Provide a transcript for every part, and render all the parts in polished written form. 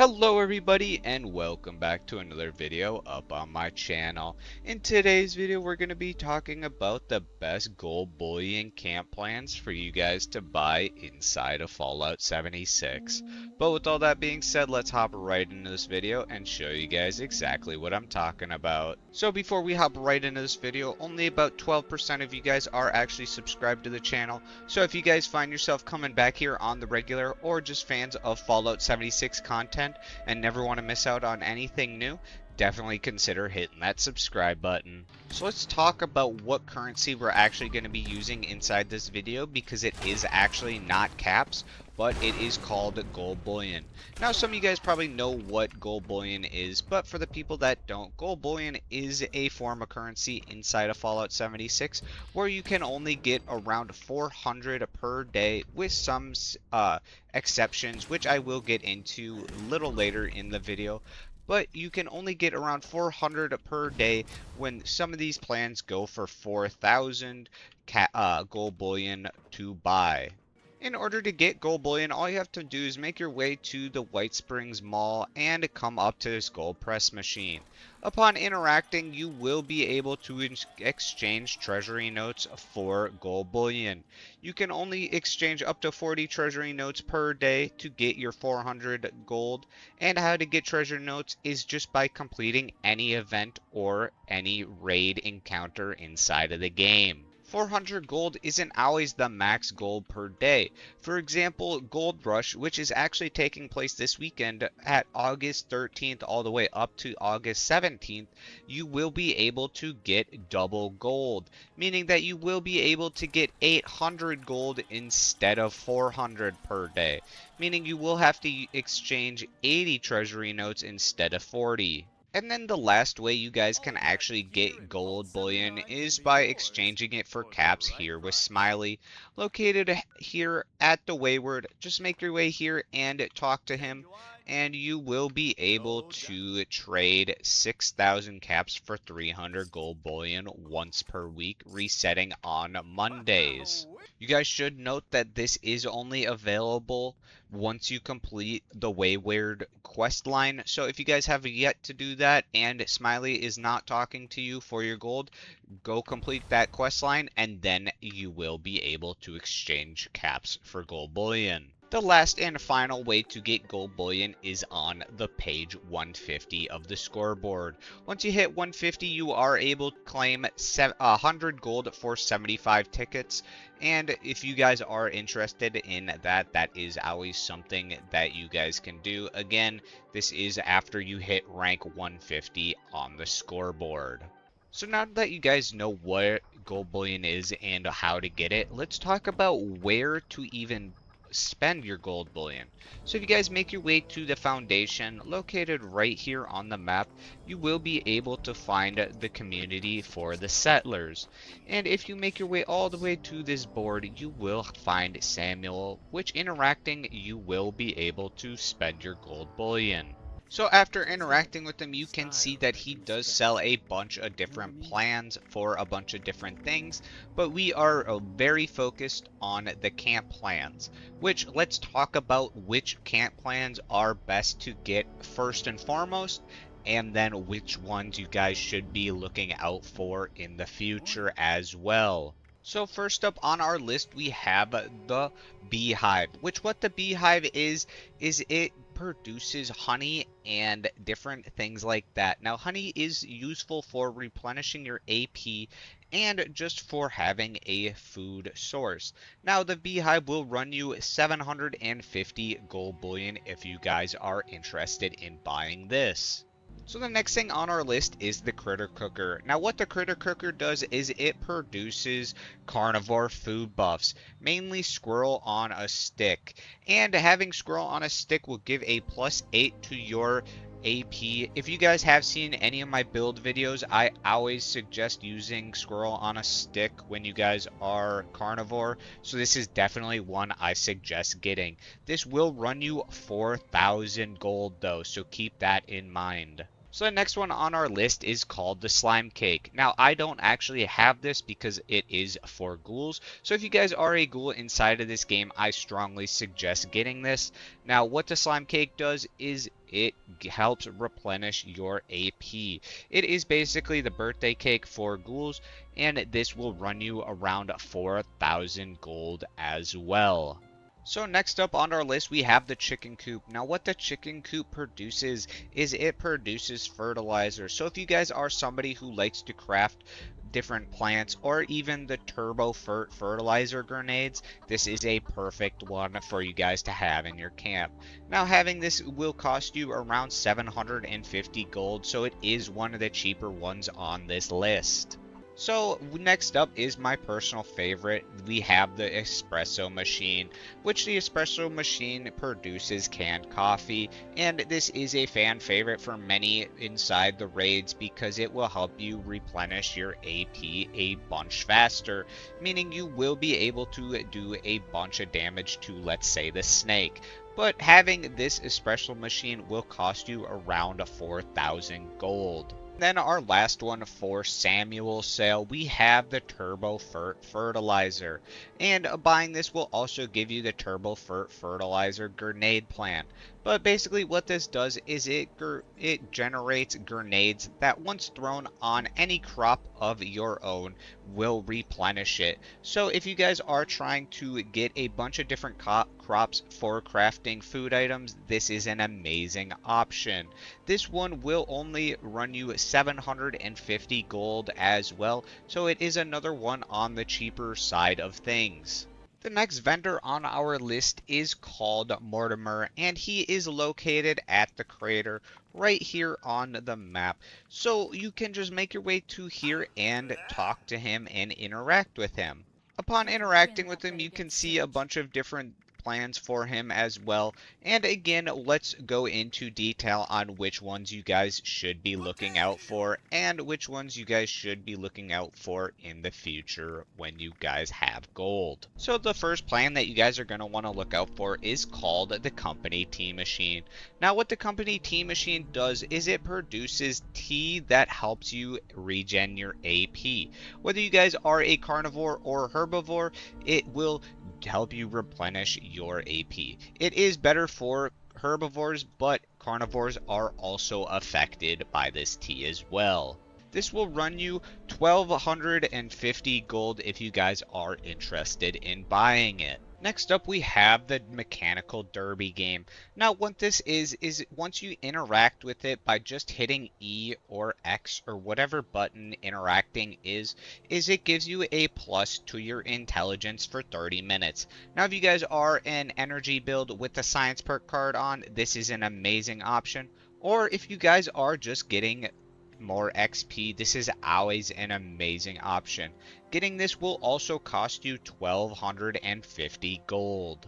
Hello everybody and welcome back to another video up on my channel. In today's video we're going to be talking about the best gold bullion camp plans for you guys to buy inside of Fallout 76. But with all that being said, let's hop right into this video and show you guys exactly what I'm talking about. So before we hop right into this video, only about 12% of you guys are actually subscribed to the channel. So if you guys find yourself coming back here on the regular or just fans of Fallout 76 content and never want to miss out on anything new, definitely consider hitting that subscribe button. So let's talk about what currency we're actually going to be using inside this video, because it is actually not caps, but it is called Gold Bullion. Now some of you guys probably know what Gold Bullion is, but for the people that don't, Gold Bullion is a form of currency inside of Fallout 76 where you can only get around 400 per day, with some exceptions, which I will get into a little later in the video. But you can only get around 400 per day when some of these plans go for 4,000 gold bullion to buy. In order to get gold bullion, all you have to do is make your way to the White Springs Mall and come up to this gold press machine. Upon interacting, you will be able to exchange treasury notes for gold bullion. You can only exchange up to 40 treasury notes per day to get your 400 gold, and how to get treasure notes is just by completing any event or any raid encounter inside of the game. 400 gold isn't always the max gold per day. For example, Gold Rush, which is actually taking place this weekend at August 13th all the way up to August 17th, you will be able to get double gold, meaning that you will be able to get 800 gold instead of 400 per day, meaning you will have to exchange 80 treasury notes instead of 40. And then the last way you guys can actually get gold bullion is by exchanging it for caps here with Smiley, located here at the Wayward. Just make your way here and talk to him, and you will be able to trade 6,000 caps for 300 gold bullion once per week, resetting on Mondays. You guys should note that this is only available once you complete the Wayward quest line. So if you guys have yet to do that and Smiley is not talking to you for your gold, go complete that quest line and then you will be able to exchange caps for gold bullion. The last and final way to get gold bullion is on the page 150 of the scoreboard. Once you hit 150, you are able to claim 100 gold for 75 tickets. And if you guys are interested in that, that is always something that you guys can do. Again, this is after you hit rank 150 on the scoreboard. So now that you guys know what gold bullion is and how to get it, let's talk about where to even spend your gold bullion. So if you guys make your way to the foundation located right here on the map, you will be able to find the community for the settlers. And if you make your way all the way to this board, you will find Samuel, which interacting you will be able to spend your gold bullion. So after interacting with him, you can see that he does sell a bunch of different plans for a bunch of different things, but we are very focused on the camp plans, which let's talk about which camp plans are best to get first and foremost, and then which ones you guys should be looking out for in the future as well. So first up on our list, we have the beehive, which what the beehive is it produces honey and different things like that. Now honey is useful for replenishing your AP and just for having a food source. Now the beehive will run you 750 gold bullion if you guys are interested in buying this. So the next thing on our list is the critter cooker. Now what the critter cooker does is it produces carnivore food buffs, mainly squirrel on a stick. And having squirrel on a stick will give a +8 to your AP. If you guys have seen any of my build videos, I always suggest using squirrel on a stick when you guys are carnivore. So this is definitely one I suggest getting. This will run you 4,000 gold though, so keep that in mind. So the next one on our list is called the slime cake. Now I don't actually have this because it is for ghouls. So if you guys are a ghoul inside of this game, I strongly suggest getting this. Now what the slime cake does is it helps replenish your AP. It is basically the birthday cake for ghouls, and this will run you around 4,000 gold as well. So next up on our list, we have the chicken coop. Now what the chicken coop produces is it produces fertilizer. So if you guys are somebody who likes to craft different plants or even the turbo fertilizer grenades, this is a perfect one for you guys to have in your camp. Now having this will cost you around 750 gold, so it is one of the cheaper ones on this list. So next up is my personal favorite. We have the espresso machine, which the espresso machine produces canned coffee, and this is a fan favorite for many inside the raids because it will help you replenish your AP a bunch faster, meaning you will be able to do a bunch of damage to, let's say, the snake. But having this espresso machine will cost you around 4,000 gold. Then our last one for Samuel's sale, we have the Turbo Fertilizer. And buying this will also give you the Turbo Fertilizer Grenade Plan. But basically what this does is it generates grenades that once thrown on any crop of your own will replenish it. So if you guys are trying to get a bunch of different crops for crafting food items, this is an amazing option. This one will only run you 750 gold as well, so it is another one on the cheaper side of things. The next vendor on our list is called Mortimer, and he is located at the crater right here on the map. So you can just make your way to here and talk to him and interact with him. Upon interacting with him, you can see a bunch of different plans for him as well. And again, let's go into detail on which ones you guys should be looking out for and which ones you guys should be looking out for in the future when you guys have gold. So the first plan that you guys are going to want to look out for is called the Company Tea Machine. Now what the Company Tea Machine does is it produces tea that helps you regen your AP. Whether you guys are a carnivore or herbivore, it will help you replenish your AP. It is better for herbivores, but carnivores are also affected by this tea as well. This will run you 1,250 gold if you guys are interested in buying it. Next up, we have the Mechanical Derby game. Now, what this is once you interact with it by just hitting E or X or whatever button interacting is it gives you a plus to your intelligence for 30 minutes. Now, if you guys are an energy build with the science perk card on, this is an amazing option. Or if you guys are just getting more XP, this is always an amazing option. Getting this will also cost you 1,250 gold.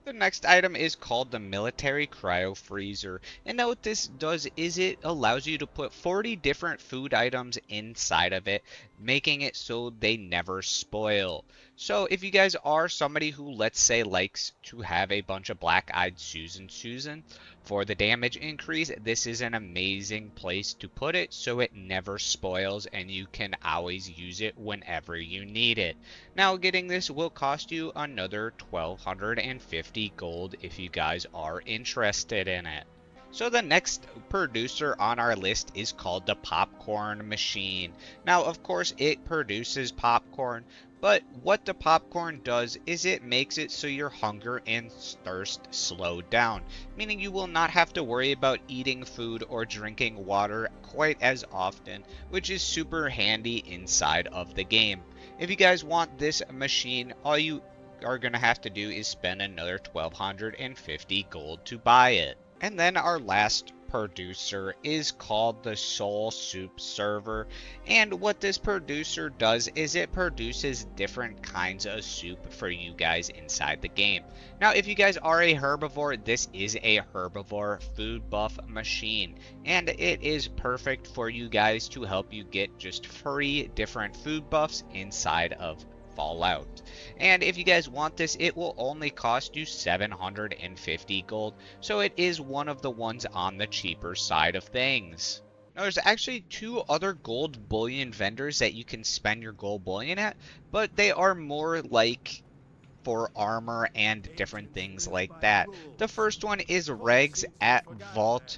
The next item is called the Military Cryo Freezer, and now what this does is it allows you to put 40 different food items inside of it, making it so they never spoil. So if you guys are somebody who, let's say, likes to have a bunch of black-eyed Susan, for the damage increase, this is an amazing place to put it so it never spoils and you can always use it whenever you need it. Now getting this will cost you another 1,250 gold if you guys are interested in it. So the next producer on our list is called the Popcorn Machine. Now, of course, it produces popcorn, but what the popcorn does is it makes it so your hunger and thirst slow down, meaning you will not have to worry about eating food or drinking water quite as often, which is super handy inside of the game. If you guys want this machine, all you are going to have to do is spend another 1,250 gold to buy it. And then our last producer is called the Soul Soup Server, and what this producer does is it produces different kinds of soup for you guys inside the game. Now if you guys are a herbivore, this is a herbivore food buff machine, and it is perfect for you guys to help you get just free different food buffs inside of Fallout. And if you guys want this, it will only cost you 750 gold, so it is one of the ones on the cheaper side of things. Now, there's actually two other gold bullion vendors that you can spend your gold bullion at, but they are more like for armor and different things like that. The first one is Regs at Vault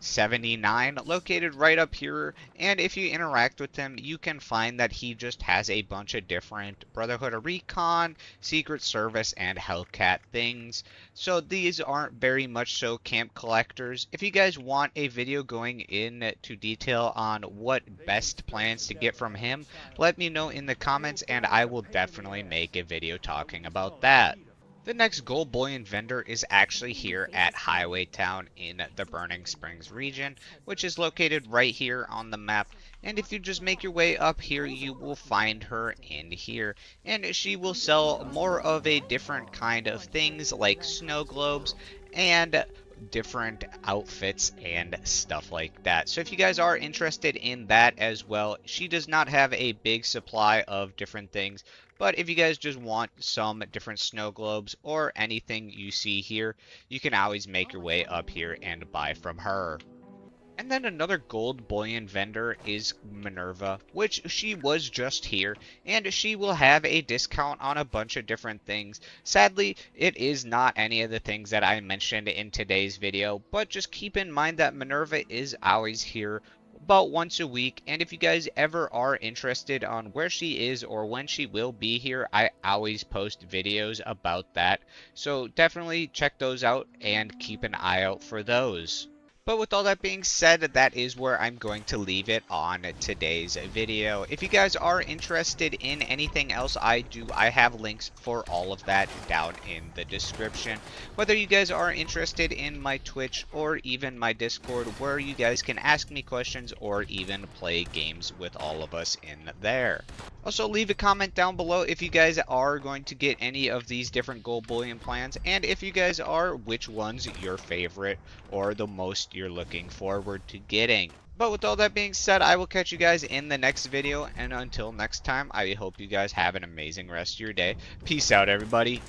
79, located right up here, and if you interact with him you can find that he just has a bunch of different Brotherhood of Recon, Secret Service, and Hellcat things. So these aren't very much so camp collectors. If you guys want a video going into detail on what best plans to get from him, let me know in the comments and I will definitely make a video talking about that. The next gold bullion vendor is actually here at Highway Town in the Burning Springs region, which is located right here on the map. And if you just make your way up here, you will find her in here. And she will sell more of a different kind of things like snow globes and different outfits and stuff like that. So if you guys are interested in that as well, she does not have a big supply of different things. But if you guys just want some different snow globes or anything you see here, you can always make your way up here and buy from her. And then another gold bullion vendor is Minerva, which she was just here, and she will have a discount on a bunch of different things. Sadly, it is not any of the things that I mentioned in today's video, but just keep in mind that Minerva is always here about once a week, and if you guys ever are interested on where she is or when she will be here, I always post videos about that. So definitely check those out and keep an eye out for those. But with all that being said, that is where I'm going to leave it on today's video. If you guys are interested in anything else I do, I have links for all of that down in the description. Whether you guys are interested in my Twitch or even my Discord, where you guys can ask me questions or even play games with all of us in there. Also, leave a comment down below if you guys are going to get any of these different gold bullion plans, and if you guys are, which one's your favorite or the most you're looking forward to getting. But with all that being said, I will catch you guys in the next video, and until next time, I hope you guys have an amazing rest of your day. Peace out, everybody.